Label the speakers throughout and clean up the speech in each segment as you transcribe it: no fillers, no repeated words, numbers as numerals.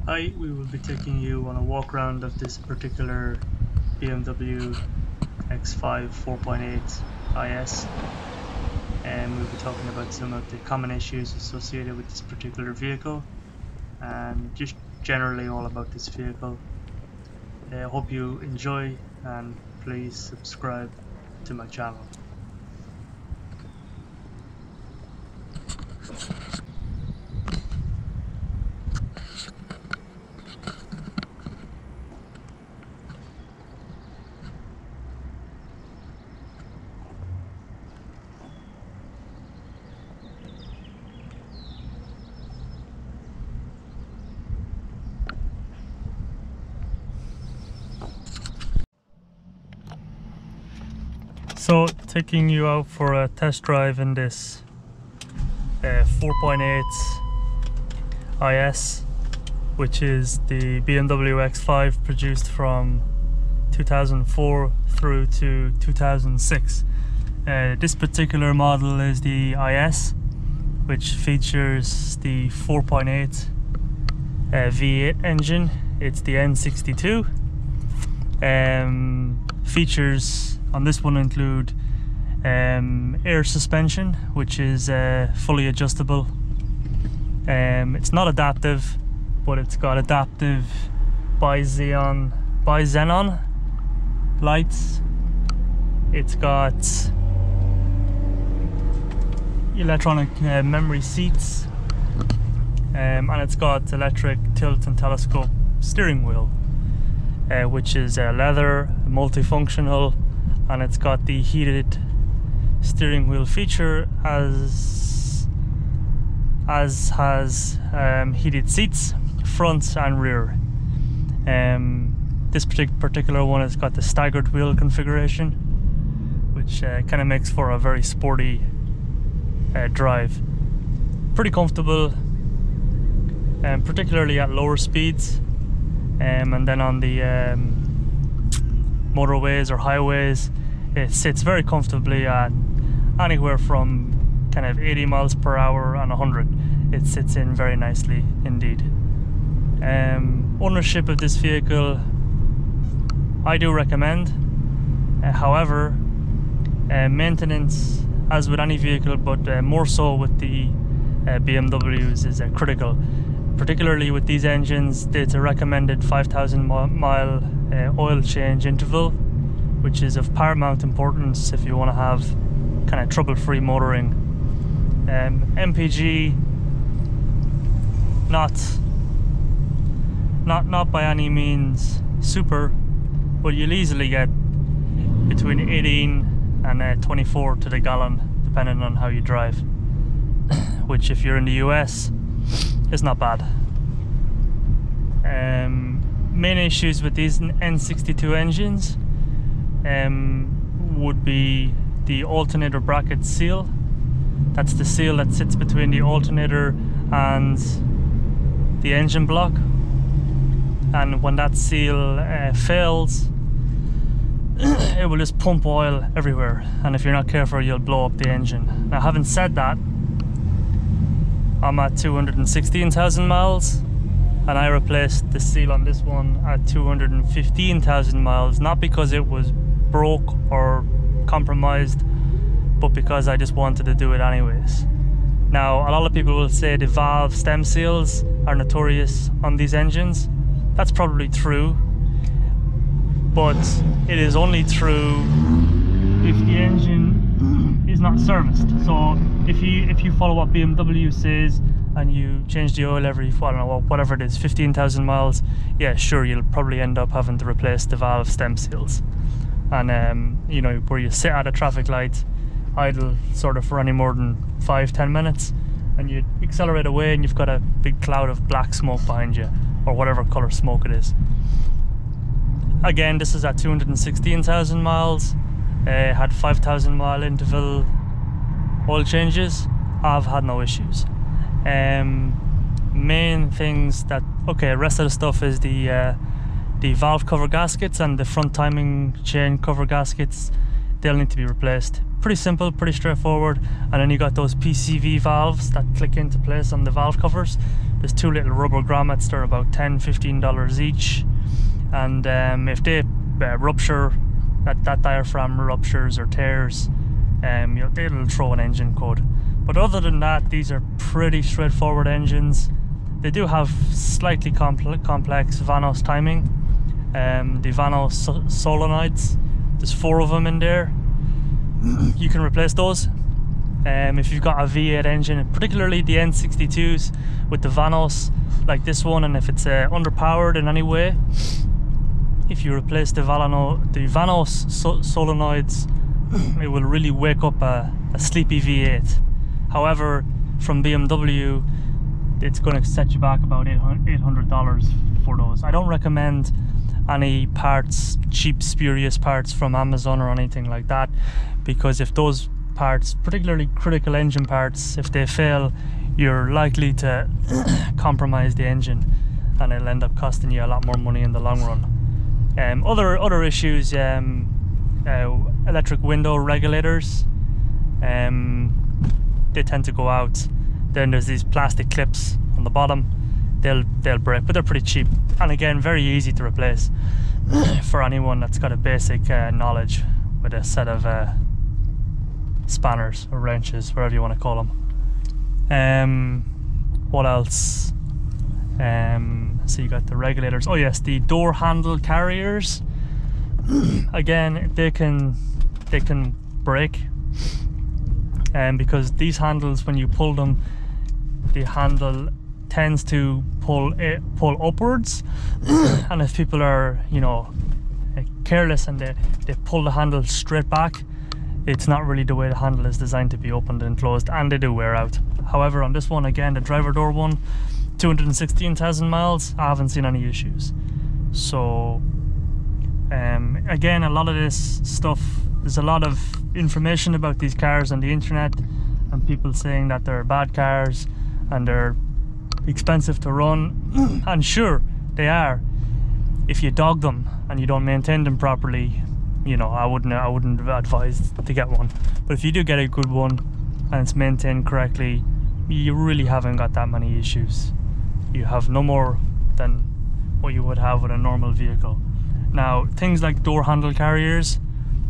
Speaker 1: Hi, we will be taking you on a walk around of this particular BMW X5 4.8 IS, and we'll be talking about some of the common issues associated with this particular vehicle and just generally all about this vehicle. I hope you enjoy, and please subscribe to my channel. So, taking you out for a test drive in this 4.8 IS, which is the BMW X5 produced from 2004 through to 2006. This particular model is the IS, which features the 4.8 V8 engine. It's the N62. Features on this one include air suspension, which is fully adjustable. It's not adaptive, but it's got adaptive bi-xenon lights. It's got electronic memory seats, and it's got electric tilt and telescope steering wheel, which is leather, multifunctional, and it's got the heated steering wheel feature as has heated seats front and rear. This particular one has got the staggered wheel configuration, which kind of makes for a very sporty drive. Pretty comfortable, particularly at lower speeds, and then on the motorways or highways it sits very comfortably at anywhere from kind of 80 miles per hour and 100. It sits in very nicely indeed. Ownership of this vehicle I do recommend. However, maintenance, as with any vehicle, but more so with the BMWs, is critical. Particularly with these engines, it's a recommended 5,000 mile oil change interval, which is of paramount importance if you want to have kind of trouble-free motoring. MPG, not by any means super, but you'll easily get between 18 and 24 to the gallon, depending on how you drive. Which, if you're in the US, is not bad. Main issues with these N62 engines would be the alternator bracket seal. That's the seal that sits between the alternator and the engine block, and when that seal fails, it will just pump oil everywhere, and if you're not careful you'll blow up the engine. Now, having said that, I'm at 216,000 miles, and I replaced the seal on this one at 215,000 miles, not because it was broke or compromised, but because I just wanted to do it anyways. Now, a lot of people will say the valve stem seals are notorious on these engines. That's probably true, but it is only true if the engine is not serviced. So if you follow what BMW says and you change the oil every, I don't know, whatever it is, 15,000 miles, yeah, sure, you'll probably end up having to replace the valve stem seals. And you know, where you sit at a traffic light idle sort of for any more than 5-10 minutes, and you accelerate away and you've got a big cloud of black smoke behind you, or whatever color smoke it is. Again, this is at 216,000 miles. Had 5,000 mile interval oil changes. I've had no issues. Main things that, okay, rest of the stuff is the valve cover gaskets and the front timing chain cover gaskets. they'll need to be replaced. Pretty simple, pretty straightforward. And then you got those PCV valves that click into place on the valve covers. There's two little rubber grommets, they're about $10–15 each, and if they rupture, that diaphragm ruptures or tears, it'll throw an engine code. But other than that, these are pretty straightforward engines. They do have slightly complex Vanos timing. The Vanos solenoids, there's 4 of them in there. You can replace those. If you've got a V8 engine, particularly the N62s with the Vanos like this one, and if it's underpowered in any way, if you replace the Vanos solenoids, it will really wake up a sleepy V8. However, from BMW, it's going to set you back about $800 for those. I don't recommend any parts, cheap spurious parts from Amazon or anything like that, because if those parts, particularly critical engine parts, if they fail, you're likely to compromise the engine, and it'll end up costing you a lot more money in the long run. Other issues, electric window regulators, they tend to go out. Then there's these plastic clips on the bottom, they'll break, but they're pretty cheap, and again very easy to replace for anyone that's got a basic knowledge with a set of spanners or wrenches, whatever you want to call them. What else? So you got the regulators. Oh yes, the door handle carriers. Again, they can break, because these handles, when you pull them, the handle tends to pull upwards, and if people are, you know, careless and they pull the handle straight back, it's not really the way the handle is designed to be opened and closed, and they do wear out. However, on this one, again, the driver door one, 216,000 miles, I haven't seen any issues. So again, a lot of this stuff, there's a lot of information about these cars on the internet, and people saying that they're bad cars and they're expensive to run, and sure, they are if you dog them and you don't maintain them properly. You know, I wouldn't advise to get one. But if you do get a good one and it's maintained correctly, you really haven't got that many issues. You have no more than what you would have with a normal vehicle. Now, things like door handle carriers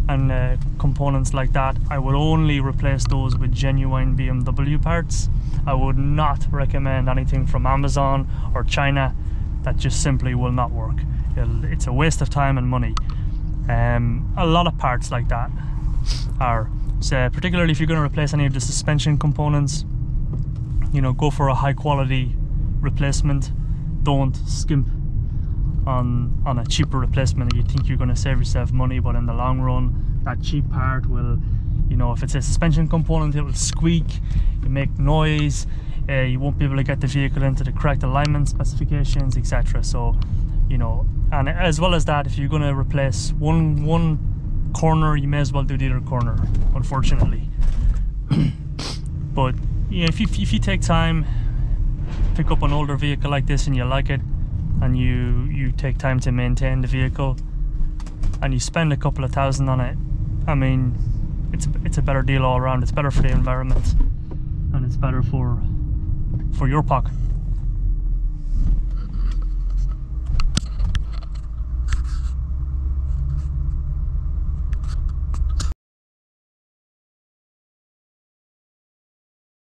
Speaker 1: and components like that, I would only replace those with genuine BMW parts. I would not recommend anything from Amazon or China. That just simply will not work. It's a waste of time and money. A lot of parts like that are, so particularly if you're going to replace any of the suspension components, you know, go for a high quality replacement. Don't skimp on a cheaper replacement. You think you're going to save yourself money, but in the long run, that cheap part will, you know, if it's a suspension component, it will squeak, you make noise, you won't be able to get the vehicle into the correct alignment specifications, etc. So, you know, and as well as that, if you're going to replace one corner, you may as well do the other corner, unfortunately. But you know, if you take time, pick up an older vehicle like this and you like it, and you take time to maintain the vehicle, and you spend a couple of thousand on it, I mean, it's a better deal all around. It's better for the environment, and it's better for your pocket.